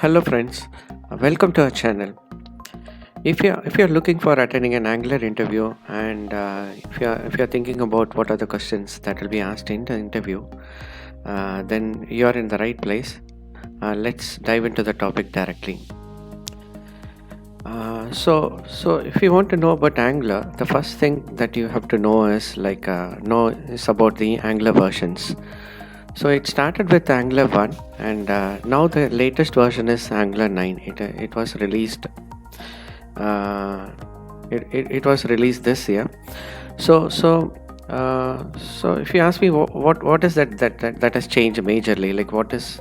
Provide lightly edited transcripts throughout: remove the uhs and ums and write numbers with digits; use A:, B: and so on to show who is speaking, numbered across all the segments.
A: Hello friends, welcome to our channel. If you're looking for attending an Angular interview and if you're thinking about what are the questions that will be asked in the interview, then you're in the right place. Let's dive into the topic directly. So if you want to know about Angular, the first thing that you have to know is about the Angular versions. So it started with Angular 1 and now the latest version is Angular 9. It was released it was released this year. So if you ask me what is that has changed majorly, like what is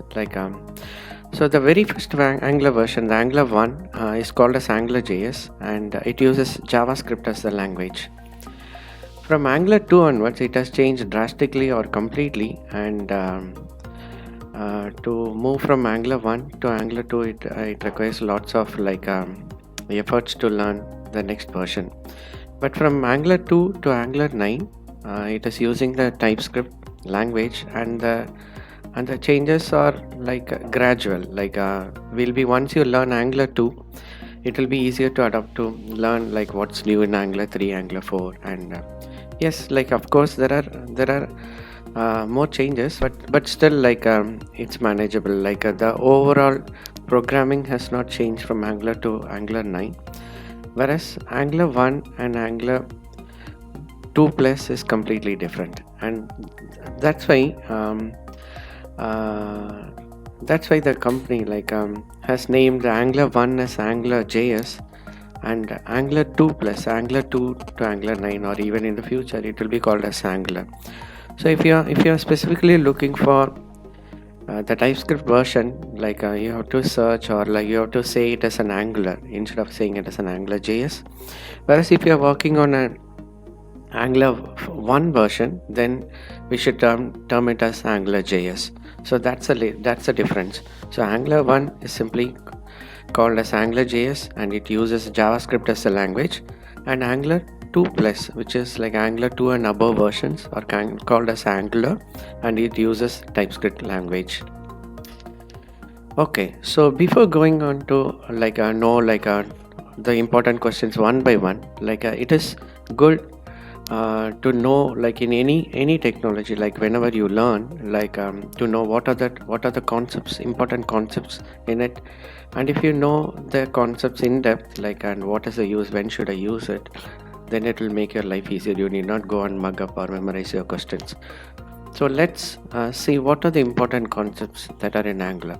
A: so the very first Angular version, the Angular 1, is called as AngularJS, and it uses JavaScript as the language. From Angular 2 onwards, it has changed drastically or completely, and to move from Angular 1 to Angular 2, it requires lots of efforts to learn the next version. But from Angular 2 to Angular 9, it is using the TypeScript language, and the changes are gradual. Will be once you learn Angular 2, it will be easier to adapt to learn like what's new in Angular 3, Angular 4, and yes, of course there are more changes, but still it's manageable. The overall programming has not changed from Angular to Angular 9, whereas Angular 1 and Angular 2 plus is completely different, and that's why the company has named Angular 1 as AngularJS, and Angular 2 plus Angular 2 to Angular 9, or even in the future it will be called as Angular. So if you are specifically looking for the TypeScript version, you have to search, or you have to say it as an Angular instead of saying it as an AngularJS. Whereas if you are working on an Angular 1 version, then we should term it as AngularJS. So that's the difference. So Angular 1 is simply called as AngularJS, and it uses JavaScript as a language, and Angular 2 plus, which is like Angular 2 and above versions, are called as Angular, and it uses TypeScript language. Okay, so before going on to the important questions one by one, it is good to know, in any technology, whenever you learn, to know what are the concepts, important concepts in it, and if you know the concepts in depth, and what is the use, when should I use it, then it will make your life easier. You need not go and mug up or memorize your questions. So let's see what are the important concepts that are in Angular.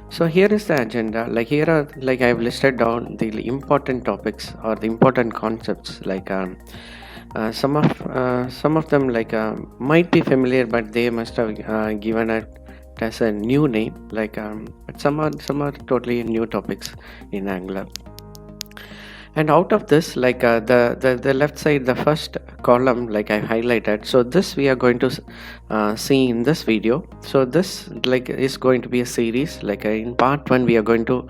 A: So here is the agenda. Here are I've listed down the important topics or the important concepts. Some of them might be familiar, but they must have given it as a new name. But some are totally new topics in Angular. And out of this, the left side, the first column, I highlighted. So this we are going to see in this video. So this is going to be a series. In part 1, we are going to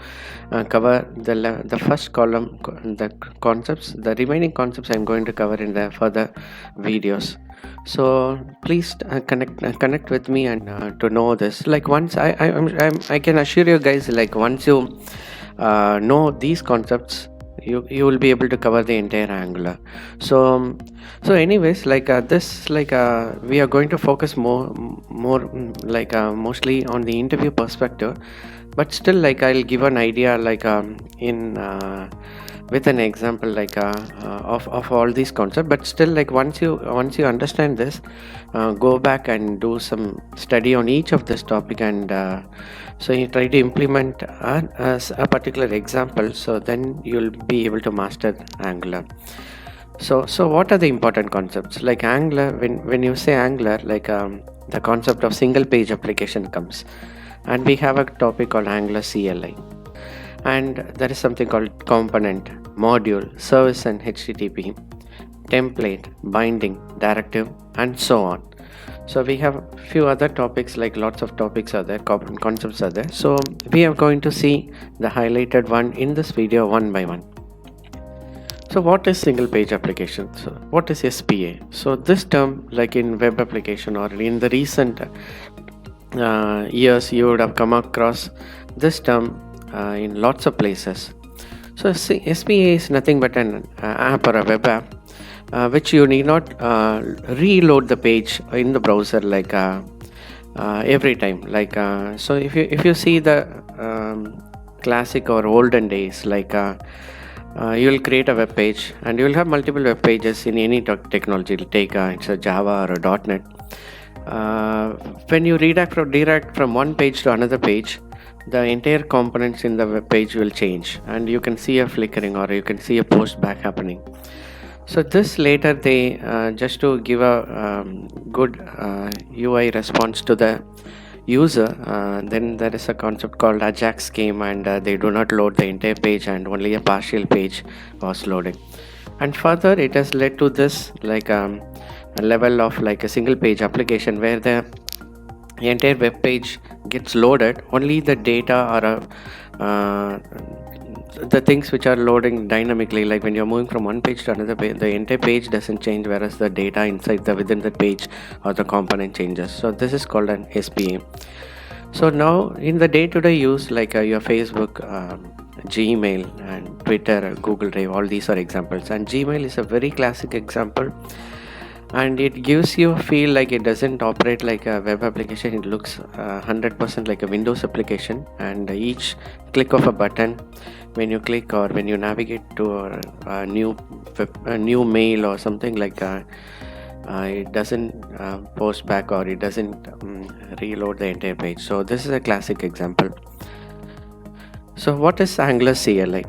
A: cover the first column, the concepts. The remaining concepts I'm going to cover in the further videos. So please connect with me and to know this. Once I can assure you guys, once you know these concepts, you will be able to cover the entire Angular. So anyways, this we are going to focus more mostly on the interview perspective, but still I'll give an idea in with an example of all these concepts. But still, once you understand this, go back and do some study on each of this topic, and so you try to implement a particular example, so then you'll be able to master Angular. So what are the important concepts? Angular, when you say Angular, the concept of single page application comes, and we have a topic called Angular CLI, and there is something called component, module, service, and HTTP, template, binding, directive, and so on. So we have a few other topics, lots of topics are there, concepts are there. So we are going to see the highlighted one in this video one by one. So what is single page application? So what is SPA? So this term, in web application or in the recent years, you would have come across this term in lots of places. So SPA is nothing but an app or a web app which you need not reload the page in the browser like every time. Like so, if you see the classic or olden days, like you will create a web page and you will have multiple web pages in any technology. Take it's a Java or a .NET. When you redirect from one page to another page, the entire components in the web page will change, and you can see a flickering or you can see a post back happening. So this later they just to give a good UI response to the user, then there is a concept called Ajax came, and they do not load the entire page and only a partial page was loading. And further it has led to this like a level of like a single page application where the entire web page gets loaded, only the data or the things which are loading dynamically, like when you're moving from one page to another page, the entire page doesn't change, whereas the data inside the within the page or the component changes. So this is called an SPA. So now in the day-to-day use, like your Facebook, Gmail and Twitter, Google Drive, all these are examples, and Gmail is a very classic example, and it gives you a feel like it doesn't operate like a web application. It looks 100% like a Windows application, and each click of a button when you click or when you navigate to a new mail or something like it doesn't post back or it doesn't reload the entire page. So this is a classic example. So what is Angular CLI?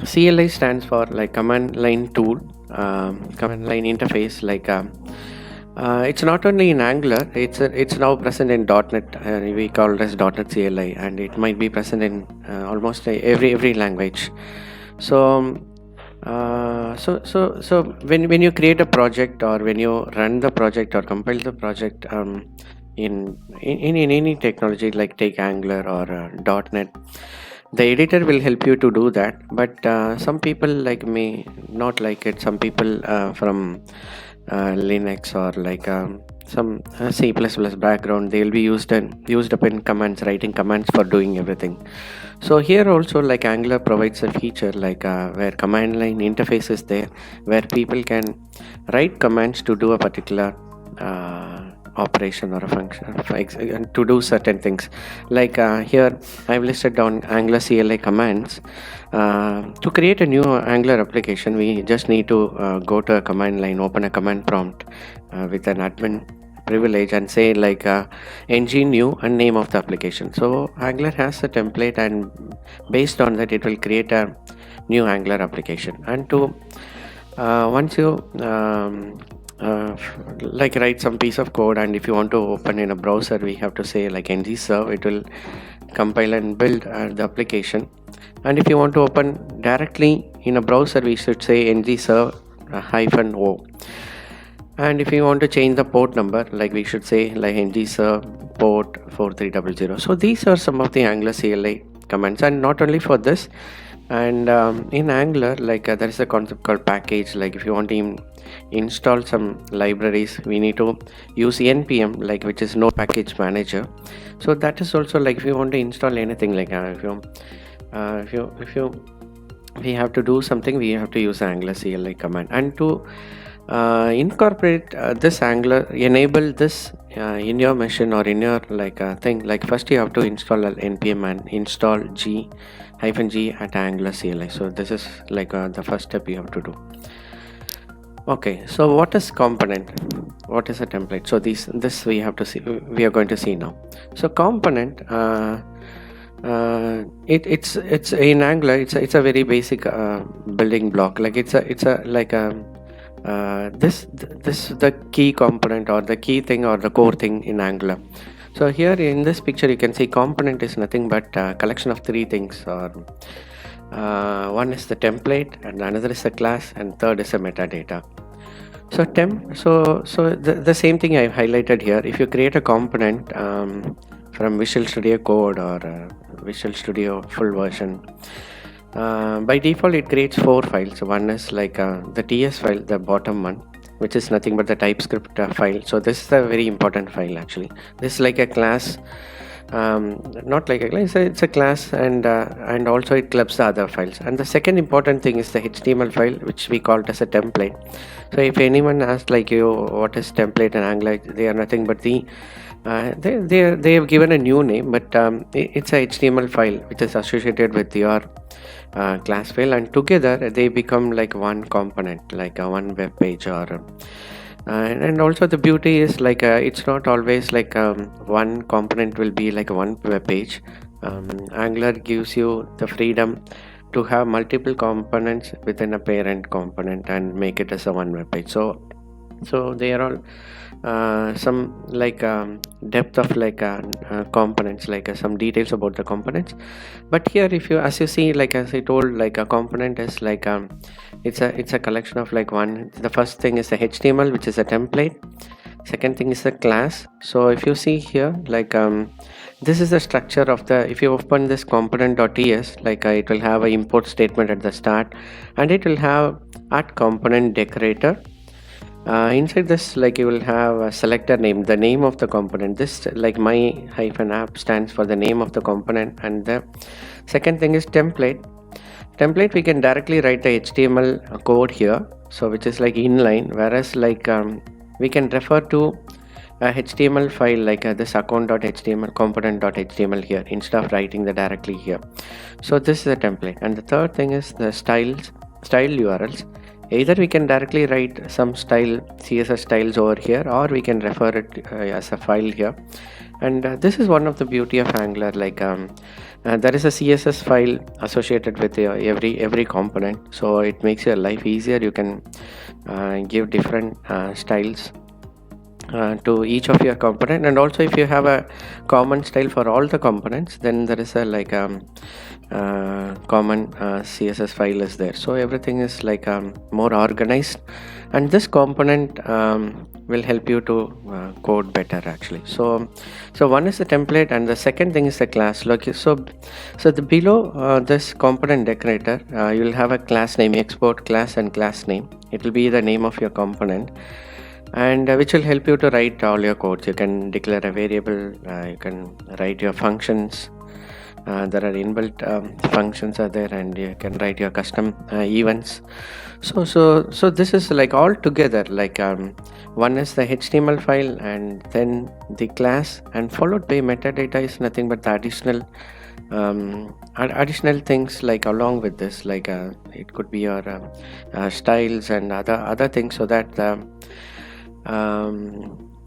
A: CLI stands for like command line tool, command line interface. Like it's not only in Angular, it's now present in .NET. We call it as .NET CLI, and it might be present in almost every language. So so when you create a project or when you run the project or compile the project in any technology, like take Angular or .NET, the editor will help you to do that. But some people like me not like it. Some people from Linux or like some C++ background, they will be used up in commands, writing commands for doing everything. So here also, like Angular provides a feature like where command line interface is there, where people can write commands to do a particular operation or a function, to do certain things. Like here I've listed down Angular CLI commands. To create a new Angular application, we just need to go to a command line, open a command prompt with an admin privilege and say like ng new and name of the application. So Angular has a template, and based on that it will create a new Angular application. And to once you like write some piece of code, and if you want to open in a browser, we have to say like ng serve, it will compile and build the application. And if you want to open directly in a browser, we should say ng serve -o. And if you want to change the port number, like we should say like ng serve port 4300. So these are some of the Angular CLI commands. And not only for this, and in Angular, like there is a concept called package. Like if you want to install some libraries, we need to use npm, like which is no package manager. So that is also like if you want to install anything, like if we have to do something, we have to use Angular CLI command. And to incorporate this Angular, enable this in your machine or in your like thing, like first you have to install npm and install -g at Angular CLI. So this is like the first step you have to do. Okay, so what is component? What is a template? So this we have to see. We are going to see now. So component, it's in Angular. It's a very basic building block. Like it's a like a this the key component or the key thing or the core thing in Angular. So here in this picture you can see component is nothing but a collection of three things. Or one is the template, and another is the class, and third is the metadata. So the same thing I've highlighted here. If you create a component from Visual Studio Code or Visual Studio full version, by default it creates 4 files. One is like the TS file, the bottom one, which is nothing but the TypeScript file. So this is a very important file actually. This is like a class not like a class, it's a class, and also it clubs the other files. And the second important thing is the HTML file, which we call it as a template. So if anyone asks like you what is template and Angular, they are nothing but they have given a new name, but it's a HTML file which is associated with your class file, and together they become like one component, like a one web page. Or and also the beauty is like it's not always like one component will be like one web page. Angular gives you the freedom to have multiple components within a parent component and make it as a one web page. So they are all some like depth of like components, like some details about the components. But here, if you, as you see, like as I told, like a component is like it's a collection of like one. The first thing is the HTML, which is a template. Second thing is the class. So if you see here, like this is the structure of the, if you open this component.ts, like it will have an import statement at the start, and it will have at component decorator. Inside this, like you will have a selector name, the name of the component. This like my hyphen app stands for the name of the component. And the second thing is template. Template, we can directly write the HTML code here, so which is like inline, whereas like we can refer to a HTML file like this account.html, component.html here, instead of writing the directly here. So this is a template. And the third thing is the style URLs. Either we can directly write some style CSS styles over here, or we can refer it as a file here. And this is one of the beauty of Angular, like there is a CSS file associated with every component, so it makes your life easier. You can give different styles to each of your component. And also if you have a common style for all the components, then there is a like common CSS file is there, so everything is like more organized. And this component will help you to code better actually. So one is the template, and the second thing is the class. Look, so the below this component decorator, you will have a class name, export class and class name. It will be the name of your component, and which will help you to write all your codes. You can declare a variable, you can write your functions. There are inbuilt functions are there, and you can write your custom events. So this is like all together, like one is the HTML file, and then the class, and followed by metadata is nothing but the additional things like along with this, like it could be your styles and other things, so that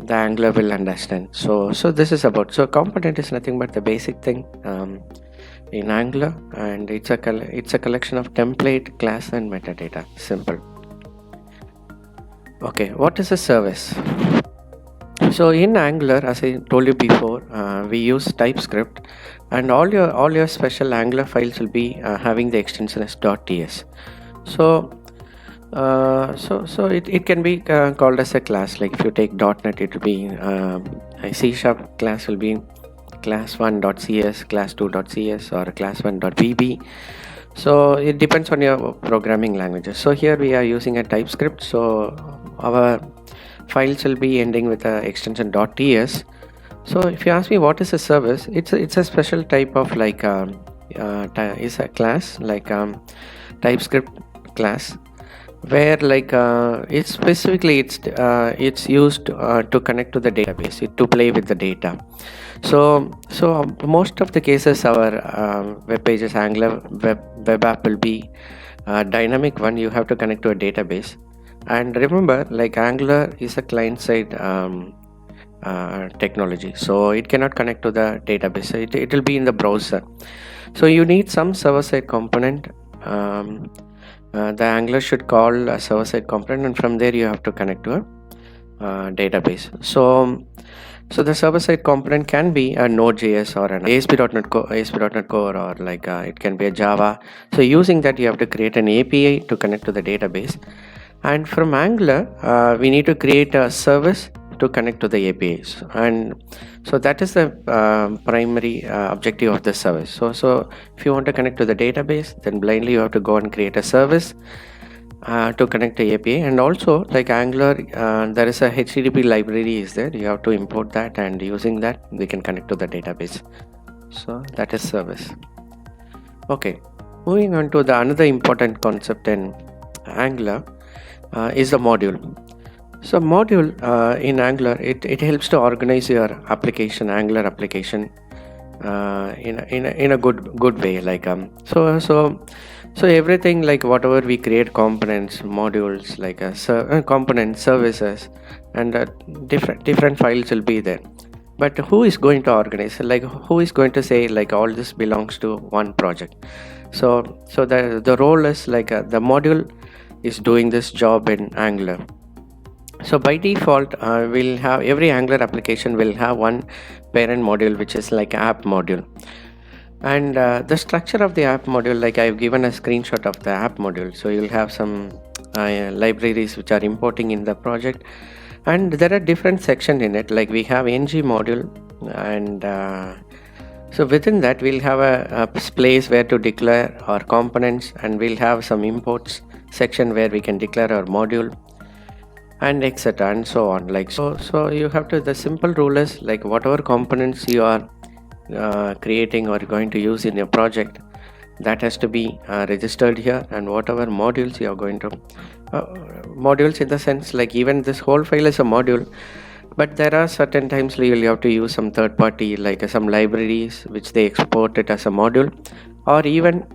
A: the Angular will understand. So this is about, so component is nothing but the basic thing in Angular, and it's a collection of template, class and metadata. Simple. Okay, what is a service? So in Angular, as I told you before, we use TypeScript, and all your special Angular files will be having the extension as .ts. So it can be called as a class. Like if you take .NET, it will be a C# class will be class1.cs, class2.cs, or class1.vb. So it depends on your programming languages. So here we are using a TypeScript, so our files will be ending with a extension .ts. So if you ask me what is a service, it's a special type of like is a class like TypeScript class, where like it's specifically it's used to connect to the database, to play with the data. So most of the cases our web pages, Angular web app will be dynamic one. You have to connect to a database, and remember, like Angular is a client side technology, so it cannot connect to the database. It will be in the browser, so you need some server-side component. The Angular should call a server-side component, and from there you have to connect to a database. So the server-side component can be a Node.js or an ASP.NET Core, or like it can be a Java. So using that, you have to create an API to connect to the database, and from Angular we need to create a service to connect to the APIs, and so that is the primary objective of the service. So if you want to connect to the database, then blindly you have to go and create a service, to connect the API. And also like Angular, there is a HTTP library is there. You have to import that, and using that we can connect to the database. So that is service. Okay, moving on to the another important concept in Angular is the module. So module in Angular, it helps to organize your application, Angular application, in a good way. Like so everything, like whatever we create, components, modules, like components, services, and different files will be there. But who is going to organize? Like who is going to say like all this belongs to one project? So the role is like the module is doing this job in Angular. So by default, we'll have every Angular application will have one parent module, which is like app module. And the structure of the app module, like I've given a screenshot of the app module. So you'll have some libraries which are importing in the project, and there are different sections in it. Like we have ng module, and so within that we'll have a place where to declare our components, and we'll have some imports section where we can declare our module, and etc, and so on. Like so you have to, the simple rule is like whatever components you are creating or going to use in your project, that has to be registered here. And whatever modules you are going to modules in the sense, like even this whole file is a module, but there are certain times you will have to use some third party, like some libraries which they export it as a module. Or even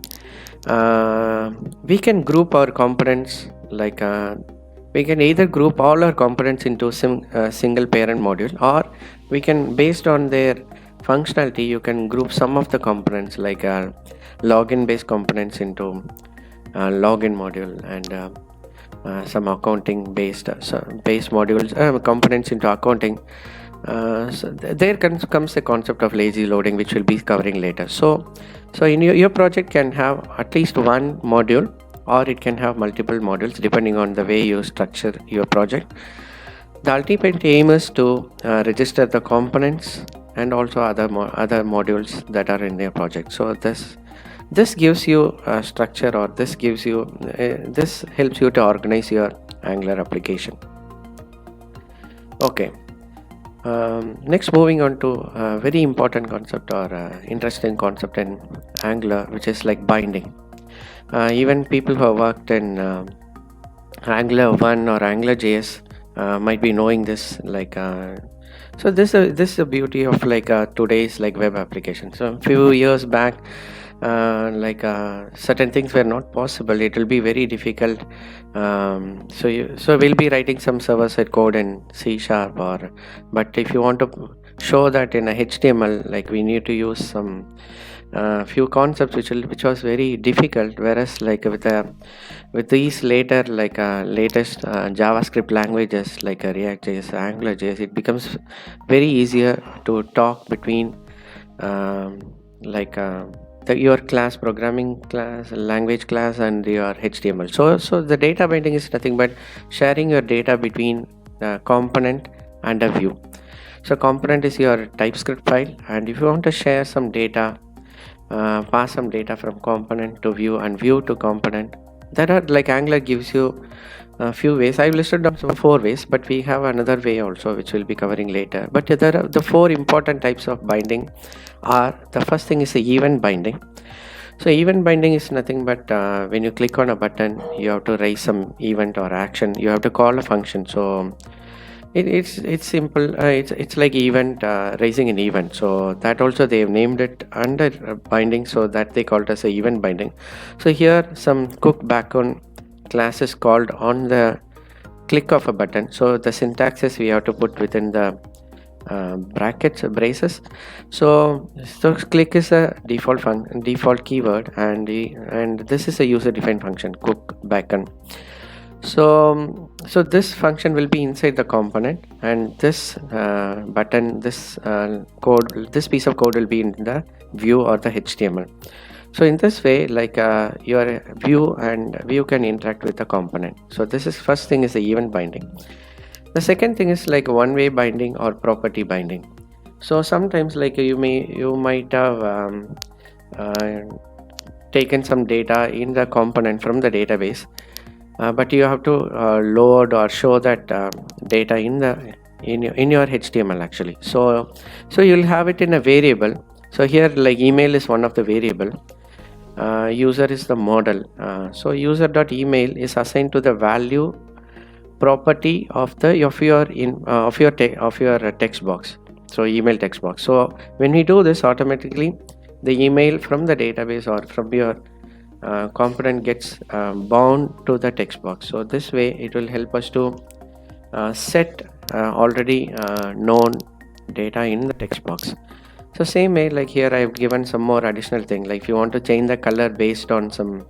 A: we can group our components, like we can either group all our components into single parent module, or we can, based on their functionality, you can group some of the components, like login based components into login module, and some accounting based modules, components into accounting. So there comes the concept of lazy loading, which we'll be covering later. So in your project can have at least one module, or it can have multiple modules depending on the way you structure your project. The ultimate aim is to register the components and also other modules that are in your project. So this gives you a structure, or this gives you this helps you to organize your Angular application. Okay, next moving on to a very important concept, or interesting concept in Angular, which is like binding. Even people who have worked in Angular 1 or AngularJS might be knowing this. Like so this is the beauty of like today's like web application. So a few years back, certain things were not possible. It will be very difficult. So we'll be writing some server-side code in C#, but if you want to show that in a HTML, like we need to use some few concepts which was very difficult. Whereas like with these later latest JavaScript languages like React.js, AngularJS, it becomes very easier to talk between your class, programming class, language class, and your HTML. So the data binding is nothing but sharing your data between the component and a view. So component is your TypeScript file, and if you want to share some data, pass some data from component to view and view to component, that are like Angular gives you a few ways. I've listed down some 4 ways, but we have another way also which we'll be covering later. But there are the 4 important types of binding. The first thing is the event binding. So event binding is nothing but when you click on a button, you have to raise some event or action. You have to call a function. So it's simple. It's like event raising an event. So that also they have named it under binding, so that they call it as a event binding. So here some cook background class is called on the click of a button. So the syntax is we have to put within the braces. So click is a default keyword, and this is a user defined function, cook backend. So this function will be inside the component, and this button, this piece of code will be in the view or the HTML. So in this way, like your view can interact with the component. So this is first thing is the event binding. The second thing is like one-way binding or property binding. So sometimes like you might have taken some data in the component from the database, but you have to load or show that data in your HTML actually. So you'll have it in a variable. So here like email is one of the variable. User is the model. So user.email is assigned to the value property of your text box. So email text box. So when we do this, automatically the email from the database or from your component gets bound to the text box. So this way it will help us to set already known data in the text box. So same way, like here I've given some more additional thing, like if you want to change the color based on some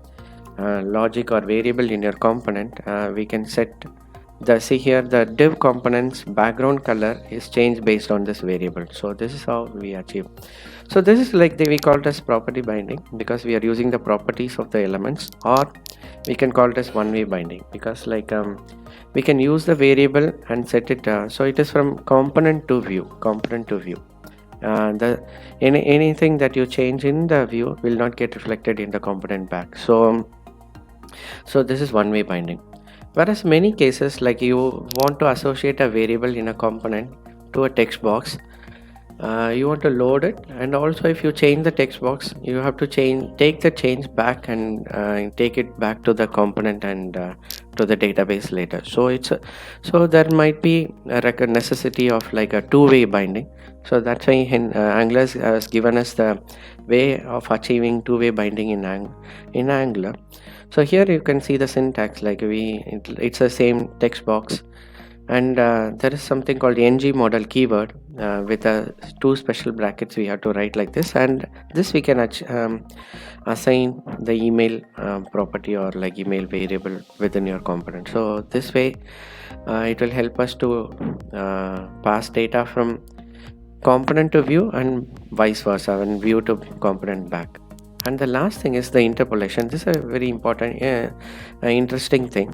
A: logic or variable in your component, we can set see here the div components background color is changed based on this variable. So this is how we achieve. So this is like we call it as property binding, because we are using the properties of the elements, or we can call it as one-way binding, because like we can use the variable and set it so it is from component to view. Anything that you change in the view will not get reflected in the component back. So this is one-way binding. Whereas many cases, like you want to associate a variable in a component to a text box, you want to load it, and also if you change the text box, you have to take the change back and take it back to the component and to the database later. So there might be a necessity of like a two-way binding. So that's why Angular has given us the way of achieving two-way binding in Angular. So here you can see the syntax, like it's the same text box, and there is something called ng model keyword with two special brackets we have to write like this, and this we can assign the email property or like email variable within your component. So this way it will help us to pass data from component to view and vice versa, and view to component back. And the last thing is the interpolation. This is a very important interesting thing.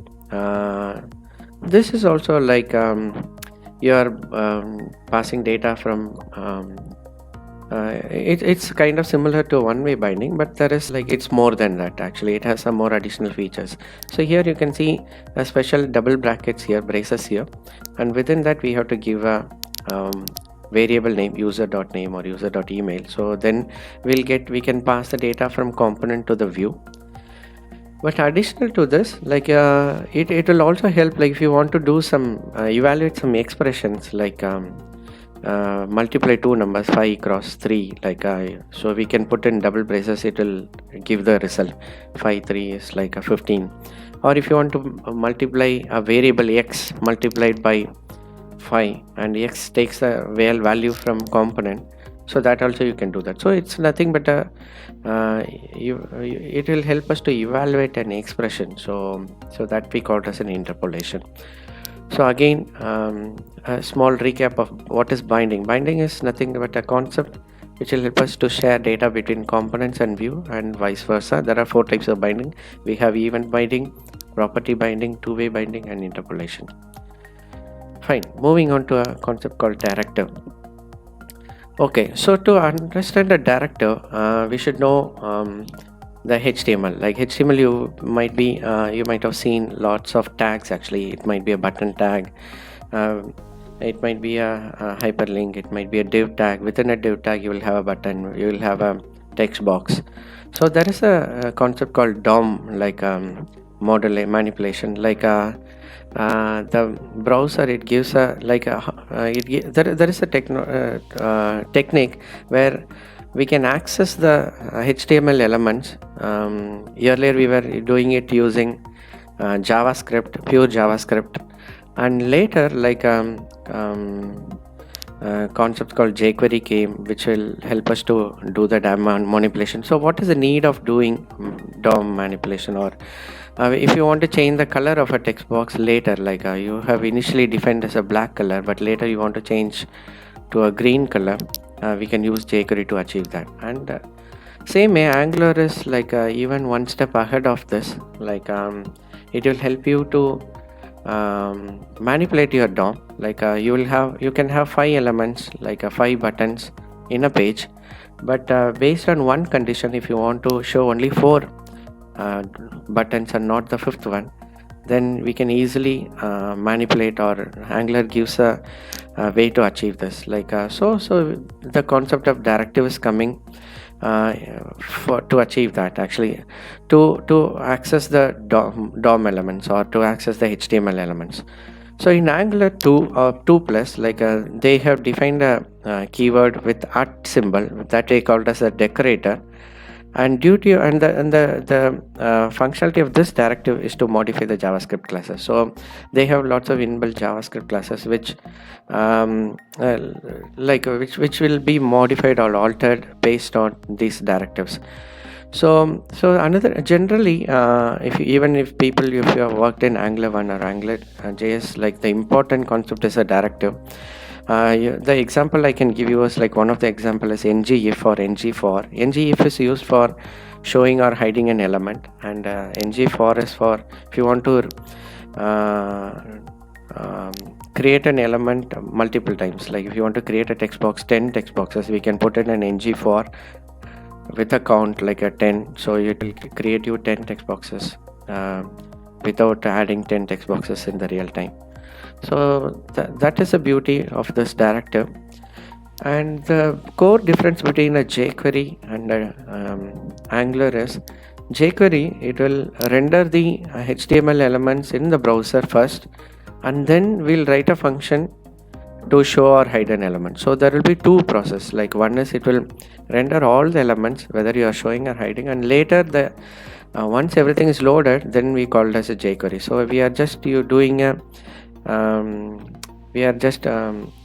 A: This is also like you are passing data from it's kind of similar to one-way binding, but there is like it's more than that. Actually, it has some more additional features. So here you can see a special double brackets here, braces here, and within that we have to give a variable name, user.name or user.email. So then we can pass the data from component to the view. But additional to this, like it will also help, like if you want to do some evaluate some expressions, like multiply two numbers 5 cross 3, like so we can put in double braces, it will give the result 5 3 is like a 15. Or if you want to multiply a variable x multiplied by 5, and x takes the value from component, so that also you can do that. So it's nothing but it will help us to evaluate an expression, so that we call it as an interpolation. So again, a small recap of what is binding. Binding is nothing but a concept which will help us to share data between components and view, and vice versa. There are 4 types of binding. We have event binding, property binding, two-way binding, and interpolation. Fine, moving on to a concept called directive. Okay, so to understand a directive, we should know the HTML. Like HTML, you might have seen lots of tags. Actually, it might be a button tag, it might be a hyperlink, it might be a div tag. Within a div tag, you will have a button, you will have a text box. So there is a concept called DOM, like model manipulation, like the browser, it gives a like a there is a technique where we can access the HTML elements. Earlier we were doing it using JavaScript, pure JavaScript, and later like concept called jQuery came, which will help us to do the DOM manipulation. So what is the need of doing DOM manipulation? Or if you want to change the color of a text box later, like you have initially defined as a black color, but later you want to change to a green color, we can use jQuery to achieve that. And same way, Angular is like even one step ahead of this. Like it will help you to manipulate your DOM. Like you can have 5 elements, like 5 buttons in a page, but based on one condition, if you want to show only 4 buttons and not the 5th one, then we can easily manipulate, or Angular gives a way to achieve this. So the concept of directive is coming uh, for to achieve that, actually, to access the DOM elements, or to access the HTML elements. So in Angular 2 or 2 plus, they have defined a keyword with at symbol that they called as a decorator, and due to the functionality of this directive is to modify the JavaScript classes. So they have lots of inbuilt JavaScript classes which which will be modified or altered based on these directives. So another, generally, even if you have worked in Angular 1 or Angular JS, like, the important concept is a directive. The example I can give you is, like, one of the example is ngIf or ngFor. ngIf is used for showing or hiding an element, and ngFor is for if you want to create an element multiple times. Like, if you want to create a text box, 10 text boxes, we can put in an ngFor with a count like a 10, so it will create you 10 text boxes without adding 10 text boxes in the real time. So that is the beauty of this directive. And the core difference between a jQuery and Angular is, jQuery, it will render the HTML elements in the browser first, and then we'll write a function to show or hide an element. So there will be two processes. Like, one is it will render all the elements whether you are showing or hiding, and later once everything is loaded, then we call it as a jQuery. So we are just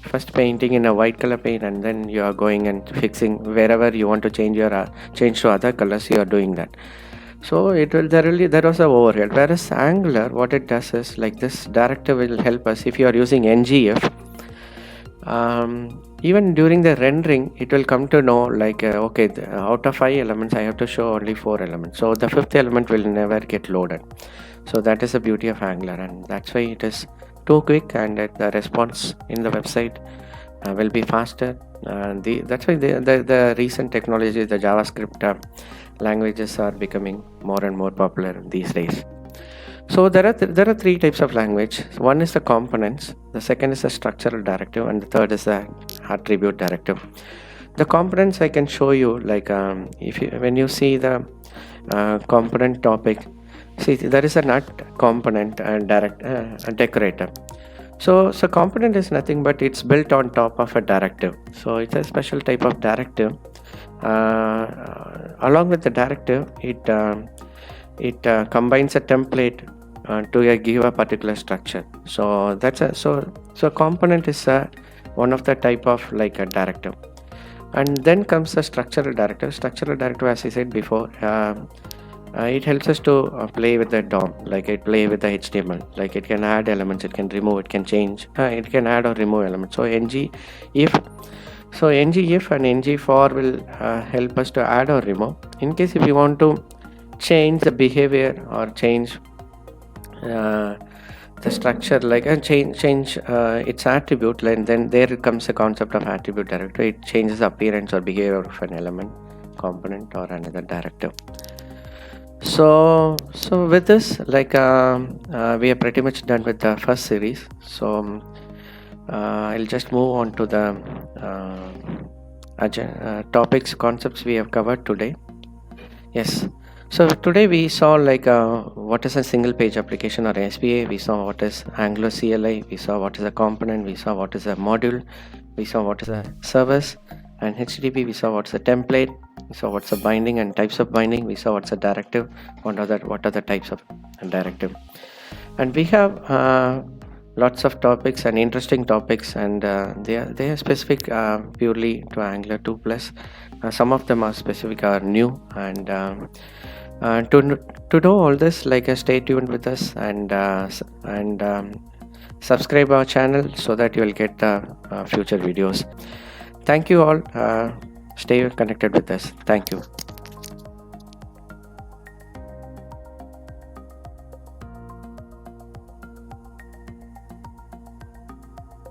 A: first painting in a white color paint, and then you are going and fixing wherever you want to change to other colors, you are doing that. So there was a overhead. Whereas Angular, what it does is, like, this directive will help us if you are using ngIf. Even during the rendering, it will come to know, like, okay, out of 5 elements I have to show only 4 elements, so the 5th element will never get loaded. So that is the beauty of Angular, and that's why it is too quick, and the response in the website will be faster. That's why the recent technology, the JavaScript languages are becoming more and more popular these days. So there are three types of language. One is the components, the second is the structural directive, and the third is the attribute directive. The components I can show you, like, when you see the component topic, see, there is a nut component and a decorator. So component is nothing but it's built on top of a directive. So it's a special type of directive. Along with the directive, it combines a template to give a particular structure. So so component is one of the type of, like, a directive. And then comes the structural directive. Structural directive, as I said before, it helps us to play with the DOM, like it play with the HTML, like it can add elements, it can remove, it can change, it can add or remove elements. So ngIf and ngFor will help us to add or remove. In case if you want to change the behavior or change the structure, like, change its attribute, and then there comes the concept of attribute directive. It changes the appearance or behavior of an element, component, or another directive. So with this, like, we are pretty much done with the first series. So I'll just move on to the topics, concepts we have covered today. Yes. So today we saw, like, what is a single page application or SPA. We saw what is Angular CLI. We saw what is a component. We saw what is a module. We saw what is a service. And HTTP, we saw what's a template. We saw what's a binding and types of binding. We saw what's a directive. What are the types of directive. And we have lots of topics and interesting topics, and they are specific purely to Angular 2 plus. Some of them are specific, are new, and to know all this, like, stay tuned with us, and subscribe our channel so that you will get the future videos. Thank you all. Stay connected with us. Thank you.